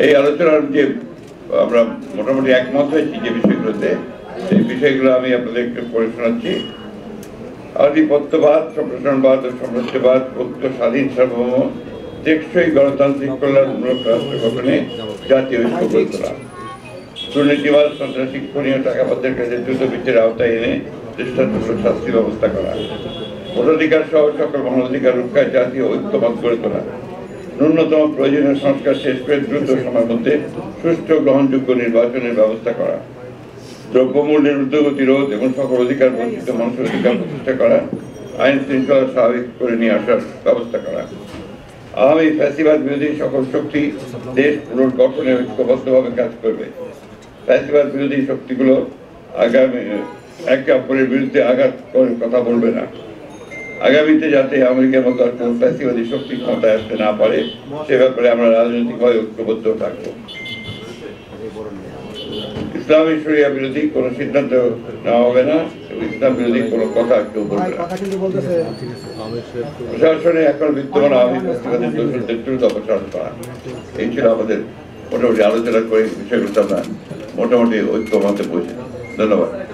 এই আলোচনার যে আমরা মোটামুটি একমত হয়েছি যে বিষয়গুলোতে, সেই বিষয়গুলো আমি আপনাদেরকে পড়ে শোনাচ্ছি। আধিপত্যবাদ, সম্প্রসারণবাদ ও সাম্রাজ্যবাদ, মুক্ত, স্বাধীন, সার্বভৌম, টেকসই গণতান্ত্রিক কল্যাণমূলক রাষ্ট্র গঠনে জাতীয় ঐক্য গড়ে তোলা। দুর্নীতিবাদ, সন্ত্রাসী, খুনি ও টাকা পাচারের কাজে দ্রুত বিচারের আওতায় এনে দৃষ্টান্তমূলক শাস্তি ব্যবস্থা করা। ভোটাধিকার সহ সকল মানবাধিকার রক্ষায় জাতীয় ঐক্যমত গড়ে তোলা। ন্যূনতম প্রয়োজনীয় সংস্কার শেষ করে দ্রুত সময়ের মধ্যে সুষ্ঠু গ্রহণযোগ্য নির্বাচনের ব্যবস্থা করা। দ্রব্যমূল্যের ঊর্ধ্বগতি রোধ এবং সকল অধিকার বঞ্চিত মানুষের অধিকার প্রতিষ্ঠা করা। আইন শৃঙ্খলা স্বাভাবিক করে নিয়ে আসার ব্যবস্থা করা। আওয়ামী ফ্যাসিবাদ বিরোধী সকল শক্তি দেশ পুনর্গঠনে ঐক্যবদ্ধভাবে কাজ করবে। ফ্যাসিবাদ বিরোধী শক্তিগুলো আগামী একে অপরের বিরুদ্ধে আঘাত করে কথা বলবে না। আগামীতে যাতে আমেরিকার মতো কোন ফ্যাসিবাদী শক্তি ক্ষমতায় আসতে না পারে সে ব্যাপারে আমরা রাজনৈতিকভাবে ঐক্যবদ্ধ থাকবো। ইসলামী শরিয়া বিরোধী কোনো সিদ্ধান্ত নেওয়া হবে না এবং ইসলাম বিরোধী কোনো কথা কেউ বলবে না। প্রশাসনে এখন বিদ্যমান আওয়ামী ফ্যাসিবাদের দোষীদের দ্রুত অপসারণ করা। এই ছিল আমাদের মোটামুটি আলোচনা করে বিষয়গুলো আমরা মোটামুটি ঐক্যমতে পৌঁছে। ধন্যবাদ।